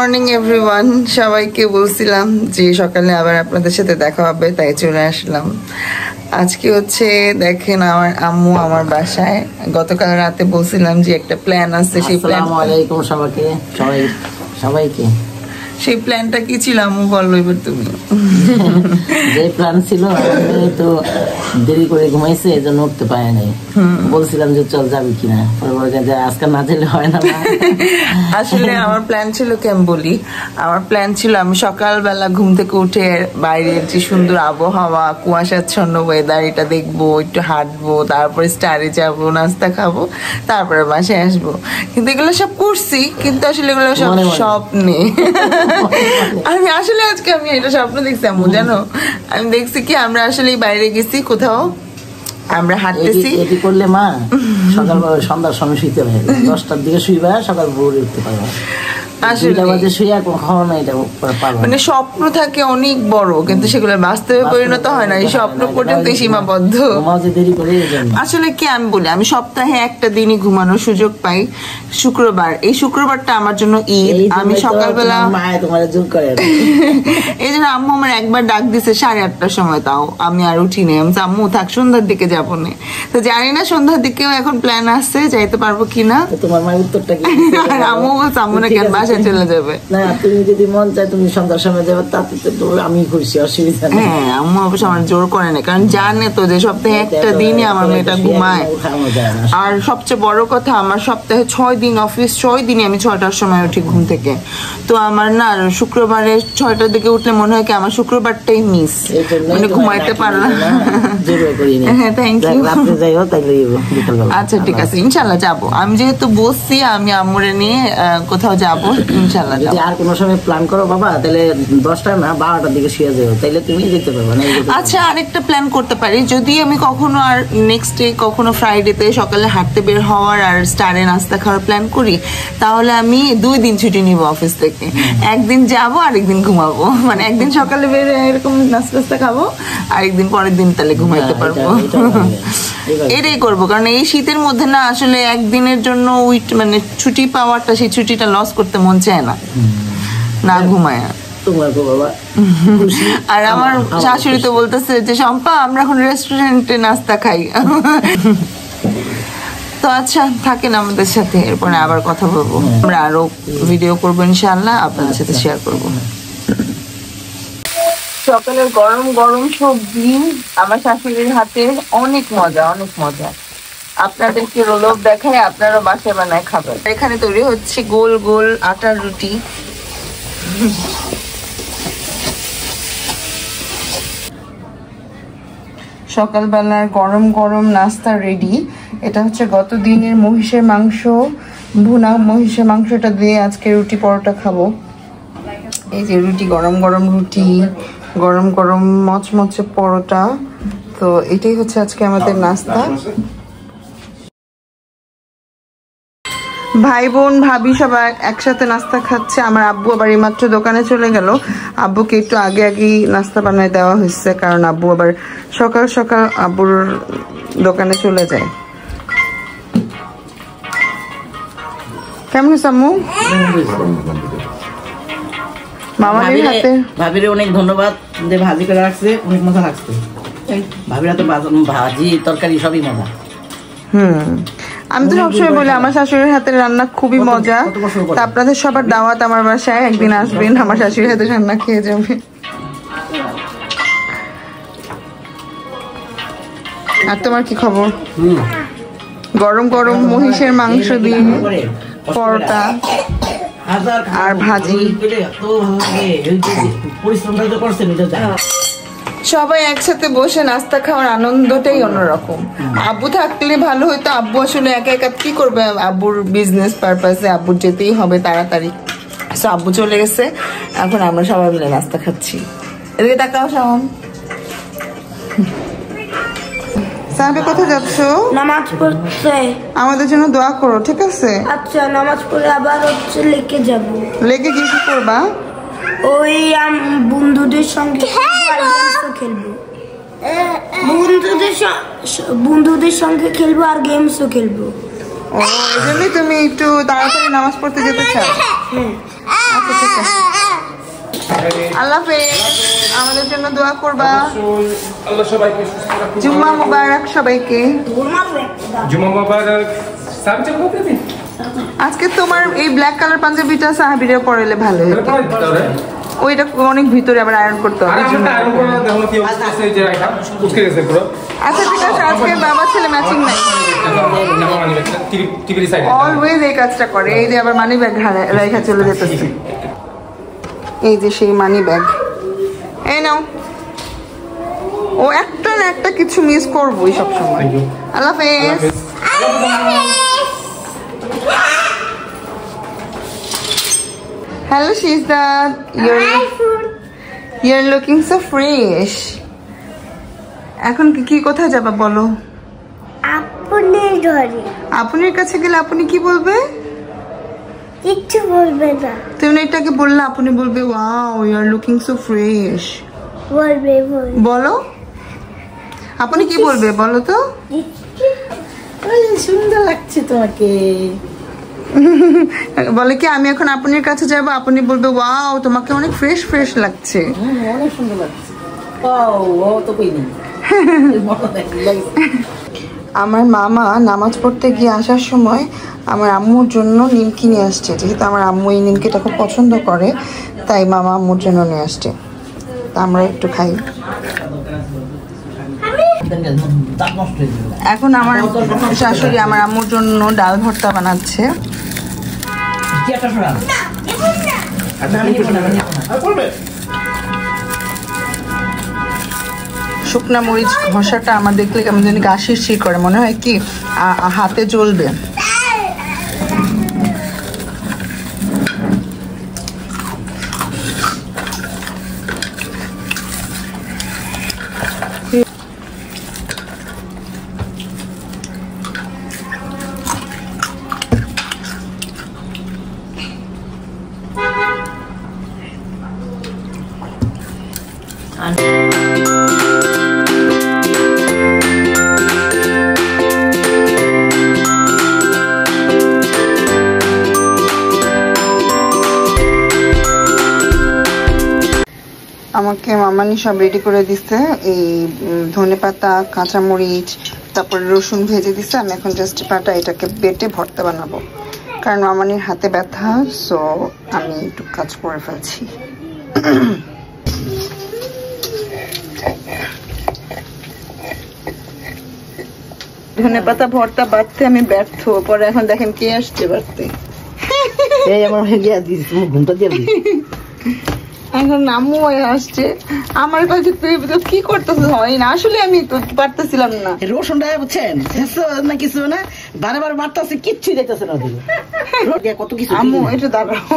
Morning everyone, সবাইকে বলছিলাম যে সকালে আবার আপনাদের সাথে দেখা হবে, তাই চলে আসলাম। আজকে হচ্ছে দেখেন আমার আম্মু আমার বাসায়। গতকাল রাতে বলছিলাম যে একটা প্ল্যান আছে, সেই প্ল্যান। আসসালামু আলাইকুম সবাইকে। সেই প্ল্যানটা কি ছিল আম্মু বললো এবার তুমি? যে প্ল্যান ছিল আমি তো দেরি করে ঘুমাইছে, এজন্য উঠতে পারি নাই। বলছিলাম যে চল যাবি কিনা, আজকে না যেলে হয় না। আসলে আমার প্ল্যান ছিল কি আমি বলি, আমার প্ল্যান ছিল আমি সকালবেলা ঘুম থেকে উঠে বাইরের যে সুন্দর আবহাওয়া, কুয়াশাচ্ছন্ন ওয়েদার, এটা দেখবো, একটু হাঁটবো, তারপরে স্টারে যাবো, নাস্তা খাবো, তারপরে বাসায় আসবো। কিন্তু এগুলো সব করছি, কিন্তু আসলে এগুলো সব স্বপ্নে। আমি আসলে আজকে আমি এটা স্বপ্ন দেখছি আম্মু, জানো? আমি দেখছি কি আমরা আসলে বাইরে গেছি কোথাও, আমরা হাঁটতেছি। এটি করলে মা সকালবেলা সন্ধ্যার সময় শুইতে পারে, 10টার দিকে শুইবা, সকাল ভোরে উঠতে পারবা। মানে স্বপ্ন থাকে অনেক বড়, কিন্তু সেগুলো বাস্তবে পরিণত হয় না, এই স্বপ্ন পর্যন্ত সীমাবদ্ধ। আসলে কি আমি বলি, আমি সপ্তাহে একটা দিনই ঘুমানোর সুযোগ পাই, শুক্রবার। এই শুক্রবারটা আমার জন্য ঈদ। আমি সকালবেলা এই জন্য আম্মু আমার একবার ডাক দিছে 8:30টার সময়, তাও আমি আর উঠিনি। আমি আম্মু থাক, সন্ধ্যার দিকে যাবো না। তো জানি না সন্ধ্যার দিকেও এখন প্ল্যান আসছে, যাইতে পারবো কিনা। তোমার মায়ের উত্তরটা কি? আর আম্মু বলছে আম্মু না কেন বাসায় চলে যাবে। না, তুমি যদি মন চায় তুমি সন্ধ্যার সময় যাবে, তাতে তো আমি খুশি, অসুবিধা নেই। হ্যাঁ, আম্মু অবশ্য আমার জোর করে না, কারণ জানে তো যে সপ্তাহে একটা দিনই আমার মেয়েটা ঘুমায়। আর সবচেয়ে বড় কথা, আমার সপ্তাহে 6 দিন অফিস, 6 দিনই আমি 6টার সময় উঠি ঘুম থেকে। তো আমার না শুক্রবারে 6টার দিকে উঠলে মনে হয় কি আমার শুক্রবারটাই মিস, মানে ঘুমাইতে পারলাম। হ্যাঁ, থ্যাংক ইউ। আচ্ছা ঠিক আছে, ইনশাল্লাহ যাবো। আমি যেহেতু বসছি, আমি আম্মুরে নিয়ে কোথাও যাবো, ইনশাল্লাহ। আর কোনো সময় প্ল্যান করো বাবা, তাহলে 10টা না 12টার দিকে শুয়ে যাবো, তাইলে তুমি যেতে পারবে না। আচ্ছা, আরেকটা প্ল্যান করতে পারি, যদি আমি কখনো আর নেক্সট ডে কখনো ফ্রাইডেতে সকালে হাঁটতে বের হওয়ার আর স্টারে নাস্তা খাওয়ার প্ল্যান করি, তাহলে আমি 2 দিন ছুটি নিব অফিস থেকে। একদিন যাবো, আরেকদিন ঘুমাবো। মানে একদিন সকালে বের এরকম নাস্তা খাবো, আরেকদিন পরের দিন তাহলে ঘুমাইতে পারবো। এটাই করবো, কারণ এই শীতের মধ্যে না আসলে একদিনের জন্য মানে ছুটি পাওয়াটা, সেই ছুটিটা লস করতে মন চায় না, না ঘুমায়। আর আমার শাশুড়ি তো বলতেছে যে শম্পা আমরা এখন রেস্টুরেন্টে নাস্তা খাই। তো আচ্ছা, থাকেন আমাদের সাথে, এরপরে আবার কথা বলবো। আমরা আরো ভিডিও করবো ইনশাআল্লাহ, আপনাদের সাথে শেয়ার করবো। সকালের গরম গরম সবজি আমার শাশুড়ির হাতে, অনেক মজা, অনেক মজা। আপনাদেরকে রোলক দেখায়, আপনারাও বাসায় বানায় খাবেন। এখানে তৈরি হচ্ছে গোল গোল আটার রুটি। সকালবেলার গরম গরম নাস্তা রেডি। এটা হচ্ছে গত দিনের মহিষের মাংস, ভুনা মহিষের মাংসটা দিয়ে আজকে রুটি পরোটা খাবো। এই যে রুটি, গরম গরম রুটি, গরম গরম মচমচে পরোটা। তো এটাই হচ্ছে আজকে আমাদের নাস্তা। ভাই বোন ভাবি সবাই একসাথে নাস্তা খাচ্ছে। আমার আব্বু আবার এইমাত্র দোকানে চলে গেল। আব্বুকে একটু আগে আগেই নাস্তা বানায় দেওয়া হয়েছে, কারণ আব্বু আবার সকাল সকাল আব্বুর দোকানে চলে যায়। কেমন হয়েছে আম্মু? মামাদের হাতে ভাবিরে অনেক ধন্যবাদ, যে ভাজি করে রাখছে, অনেক মজা লাগছে। ভাবিরা তো ভাজি তরকারি সবই মজা। আমি তো সবসময় বলি আমার শাশুড়ির হাতের রান্না খুবই মজা। তা আপনাদের সবার দাওয়াত আমার বাসায়, একদিন আসবেন, আমার শাশুড়ির হাতের রান্না খেয়ে যাবে। আর তোমার কি খবর? গরম গরম মহিষের মাংস দিয়ে পরোটা আর ভাজি। সবাই একসাথে বসে নাস্তা খাওয়ার আনন্দটাই অন্যরকম। আব্বু থাকলে ভালো হইতো, আব্বু আসলে একা একা কি করবে, আব্বুর বিজনেস পারপাসে আব্বুর যেতেই হবে তাড়াতাড়ি। তো আব্বু চলে গেছে, এখন আমরা সবাই মিলে নাস্তা খাচ্ছি। এদিকে তাকাও শাওন। সাহাবি কোথায় যাচ্ছ? নামাজ পড়তে। আমাদের জন্য দোয়া করো, ঠিক আছে? আচ্ছা, নামাজ পড়ে আবার হচ্ছে লেকে যাব। লেকে কি কি করবা? ওই বন্ধুদের সঙ্গে খেলবো, বন্ধুদের সঙ্গে খেলবো আর গেমসও খেলবো। ও, এই জন্যই তুমি একটু তাড়াতাড়ি নামাজ পড়তে যেতে চাও? হ্যাঁ। আচ্ছা আচ্ছা ঠিক আছে, আল্লাহ হাফেজ। আমাদের জন্য দোয়া করবা। আল্লাহ সবাইকে সুস্থ রাখুন। জুম্মা মুবারক সবাইকে। জুম্মা মুবারক। সাবজেক্ট কত দিন? আজকে তোমার এই ব্ল্যাক কালার পাঞ্জাবিটা সাহাবিরে পরাইলে ভালো এটা হতো। পরে দিতে হবে। ওইটা অনেক ভিতরে আবার আয়রন করতে হবে। আরে আমরা আয়রন করে দেখো কি অবস্থা আছে, এই যে রাখা উস্কে গেছে পুরো। আচ্ছা ঠিক আছে, আজকে বাবা ছেলে ম্যাচিং নাই। জামা মানে টিভির সাইডে অলওয়েজ এই কাজটা করে। এই যে আবার মানি ব্যাগ রেখা চলে যেতেছে। এই যে সেই মানি ব্যাগ, এই নাও। ও একটা না একটা কিছু মিস করবোই সবসময়। আল্লাহ হাফেজ। Hello Shizad, you're looking so fresh. এখন কি কোথায় যাবা বলো? আপনার ঘরে। আপুনের কাছে গেলে আপনি কি বলবে? কিচ্ছু বলবে না। তুমি এটাকে বললে আপনি বলবে wow you are looking so fresh. বলবে বলো, আপনি কি বলবে বলো তো? সুন্দর লাগছে তোমাকে। বলে কি আমি এখন আপনার কাছে যাব, আপনি বলবে ওয়াও তোমাকে অনেক ফ্রেশ ফ্রেশ লাগছে। অনেক সুন্দর লাগছে। ও তো কই নেই। আমার মামা নামাজ পড়তে গিয়ে আসার সময় আমার আম্মুর জন্য নিমকি নিয়ে আসছে। যেহেতু আমার আম্মু এই নিমকিটা খুব পছন্দ করে, তাই মামা আম্মুর জন্য নিয়ে আসছে। তা আমরা একটু খাই। এখন আমার শাশুড়ি আমার আম্মুর জন্য ডাল ভর্তা বানাচ্ছে। শুকনা মরিচ ঘষাটা আমার দেখলে কেমন জানি গা শিরশির করে, মনে হয় কি হাতে জ্বলবে। আমাকে মামানি সব রেডি করে দিচ্ছে। এই ধনেপাতা, কাঁচামরিচ, তারপরে রসুন ভেজে দিচ্ছে। আমি এখন জাস্ট পাটা এটাকে বেটে ভর্তা বানাবো, কারণ মামানির হাতে ব্যথা, সো আমি একটু কাজ করে ফেলছি। ধনেপাতা ভর্তা বাটতে আমি ব্যর্থ, পরে এখন দেখেন কে আসছে বাটতে। এই আমার হেলিয়া দিস ঘুমটা দিয়ে দিস। এখন আম্মু আসছে আমার কাছে, তুই কি করতেছিস? হয় না আসলে, আমি তো পারতেছিলাম না। রসুনটা বুঝছেন না কিছু না, বারে বারে মারতেছে, কিচ্ছু যাইতেছে না ওদিকে। কত কিছু আম্মু এটা দাঁড়াও,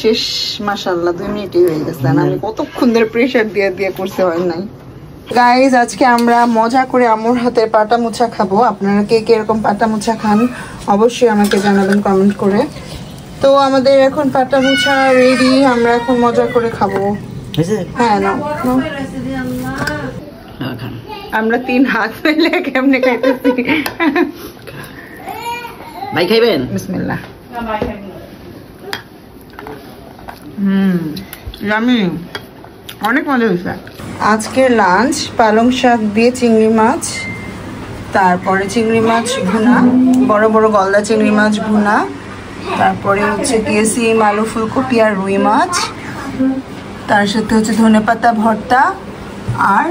শেষ। মাশাআল্লাহ 2 মিনিটই হয়ে গেছে। আমি কতক্ষণ ধরে প্রেসার দিয়ে দিয়ে করতে হয় নাই। গাইজ, আজকে আমরা মজা করে আম্মুর হাতের পাটা মোছা খাবো। আপনারা কে কে এরকম পাটা মোছা খান অবশ্যই আমাকে জানাবেন কমেন্ট করে। তো আমাদের এখন পাটা মোছা রেডি, আমরা এখন মজা করে খাবো। হ্যাঁ না, আমরা 3 হাত মিলে কেমনে খাইতেছি। ভাই খাইবেন? বিসমিল্লাহ। ইয়ামি, অনেক মজা হয়েছে। আজকের লাঞ্চ পালং শাক দিয়ে চিংড়ি মাছ, তারপরে চিংড়ি মাছ ভুনা, বড় বড় গলদা চিংড়ি মাছ ভুনা, তারপরে হচ্ছে গিয়ে সিম, আলু, ফুলকপি আর রুই মাছ, তার সাথে হচ্ছে ধনেপাতা ভর্তা আর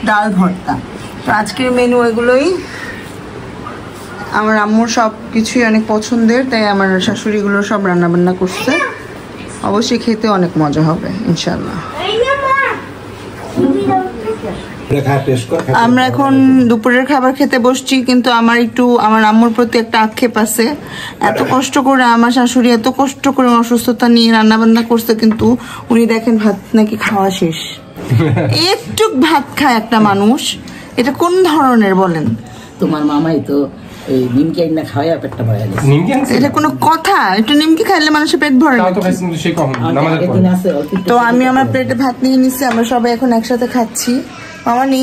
ডাল ভর্তা। তো আজকের মেনু এগুলোই। আমার আম্মুর সব কিছুই অনেক পছন্দের, তাই আমার শাশুড়িগুলো সব রান্না বান্না করছে। অবশ্যই খেতে অনেক মজা হবে ইনশাল্লাহ। আমরা এখন দুপুরের খাবার খেতে বসছি, কিন্তু আমার আম্মুর প্রতি একটা আক্ষেপ আছে। এত কষ্ট করে আমার শাশুড়ি এত কষ্ট করে অসুস্থতা নিয়ে রান্না বান্না করছে, কিন্তু উনি দেখেন ভাত নাকি খাওয়া শেষ। একটু ভাত খায় একটা মানুষ, এটা কোন ধরনের বলেন? তোমার মামাই তো নিমকি না খাওয়াই পেটটা ভরে গেছে। এটা কোনো কথা? একটু নিমকি খাইলে মানুষের পেট ভরে না। তো আমি আমার প্লেটে ভাত নিয়ে নিচ্ছি, আমরা সবাই এখন একসাথে খাচ্ছি। মামানি,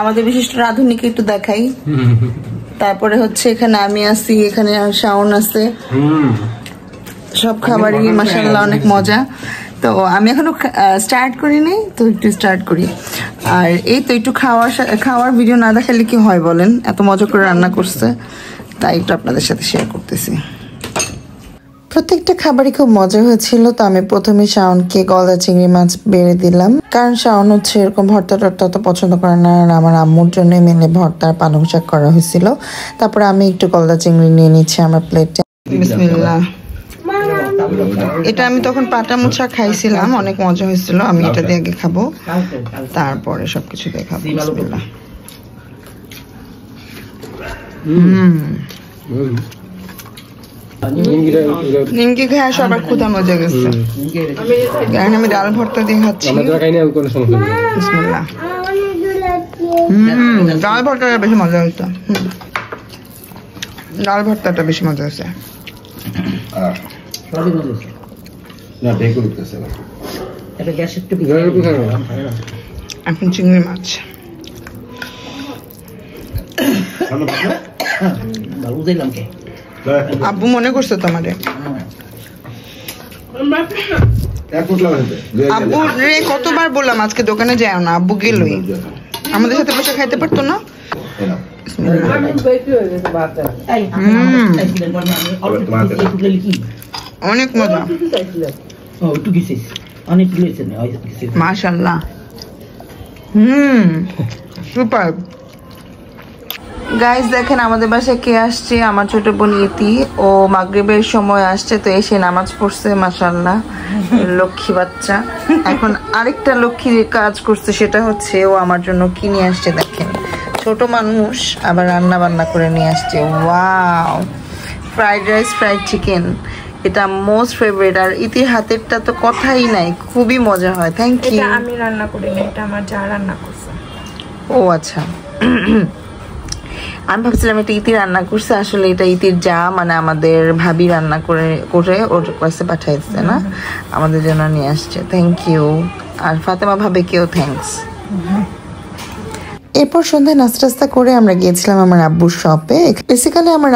আমাদের বিশিষ্ট রাঁধুনিকে একটু দেখাই। তারপরে হচ্ছে এখানে আমি আছি, এখানে শাওন আছে, সব খাবারই মাশাআল্লাহ অনেক মজা। তো আমি এখনো স্টার্ট করিনি, তো একটু স্টার্ট করি। আর এই তো একটু খাওয়ার ভিডিও না দেখালে কি হয় বলেন, এত মজা করে রান্না করছে, তাই একটু আপনাদের সাথে শেয়ার করতেছি। প্রত্যেকটা খাবারই খুব মজা হয়েছিল। তো আমি প্রথমে শাওনকে গলদা চিংড়ি মাছ বেড়ে দিলাম, কারণ শাওন হচ্ছে এরকম ভর্তা টর্তা তো পছন্দ করে না, আর আমার আম্মুর জন্য মেনে ভর্তার পালং শাক করা হয়েছিল। তারপরে আমি একটু গলদা চিংড়ি নিয়ে নিচ্ছি আমার প্লেটে। বিসমিল্লাহ। এটা আমি তখন পাটা মুছা খাইছিলাম, অনেক মজা হয়েছিল। আমি এটা দিয়ে আগে খাবো, তারপরে সবকিছু দিয়ে খাবো। বিসমিল্লাহ। নিমকি খেয়ে সবার ক্ষুধা মজা গেছে, কারণ আমি ডাল ভর্তা দিয়ে খাচ্ছি। বিসমিল্লাহ। ডাল ভর্তাটা বেশি মজা হয়েছে, ডাল ভর্তাটা বেশি মজা হয়েছে। এখন চিংড়ি মাছ আব্বু মনে করছে তোমারে, আব্বু রে কতবার বললাম আজকে দোকানে যাও না, আব্বু গেলই, আমাদের সাথে বসে খাইতে পারতো না। অনেক মজা, মাশাআল্লাহ। সুপার। গাইস দেখেন আমাদের বাসায় কে আসছে, আমার ছোট বোন ইতি। ও মাগরিবের সময় আসছে, তো এসে নামাজ পড়ছে, মাশাআল্লাহ লক্ষ্মী বাচ্চা। এখন আরেকটা লক্ষ্মী কাজ করছে, সেটা হচ্ছে ও আমার জন্য কি নিয়ে আসছে দেখেন। ছোট মানুষ আবার রান্না বান্না করে নিয়ে আসছে। Wow, fried rice, fried chicken, এটা মোস্ট ফেভারিট। আর ইতির হাতেরটা তো কথাই নাই, খুবই মজা হয়। Thank you. এটা আমি রান্না করি না, এটা আমার যা রান্না করছে। ও আচ্ছা, আমি ভাবছিলাম এটা ইতি রান্না করছে, আসলে এটা ইতির যা মানে আমাদের ভাবি রান্না করে ওর কাছে পাঠাইছে না, আমাদের জন্য নিয়ে আসছে। Thank you. আর ফাতেমা ভাবিকেও থ্যাঙ্কস। এরপর সন্ধ্যায় নাস্তা করে আমরা গিয়েছিলাম আমার আব্বুর শপে। বেসিক্যালি আমার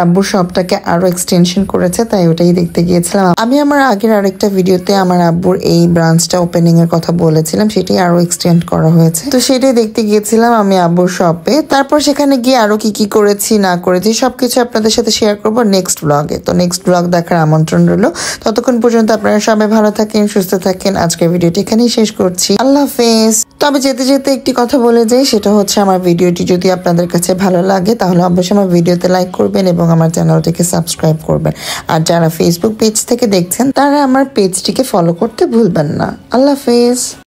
আব্বুর শপটাকে আরো এক্সটেনশন করেছে, তাই ওটাই দেখতে গিয়েছিলাম। আমি আমার আগের আরেকটা ভিডিওতে আমার আব্বুর এই ব্রাঞ্চটা ওপেনিং এর কথা বলেছিলাম, সেটাই আরো এক্সটেন্ড করা হয়েছে, তো সেটাই দেখতে গিয়েছিলাম আমি আব্বুর শপে। তারপর সেখানে গিয়ে আরো কি কি করেছি না করেছি সবকিছু আপনাদের সাথে শেয়ার করবো নেক্সট ব্লগে। তো নেক্সট ব্লগ দেখার আমন্ত্রণ রইলো। ততক্ষণ পর্যন্ত আপনারা সবাই ভালো থাকেন, সুস্থ থাকেন। আজকের ভিডিওটি এখানেই শেষ করছি। আল্লাহ হাফেজ। তবে যেতে যেতে একটি কথা বলে যাই, সেটা হচ্ছে আমার ভিডিওটি যদি আপনাদের কাছে ভালো লাগে তাহলে অবশ্যই আমার ভিডিওতে লাইক করবেন এবং আমার চ্যানেলটিকে সাবস্ক্রাইব করবেন। আর যারা ফেসবুক পেজ থেকে দেখছেন তারা আমার পেজটিকে ফলো করতে ভুলবেন না। আল্লাহ হাফেজ।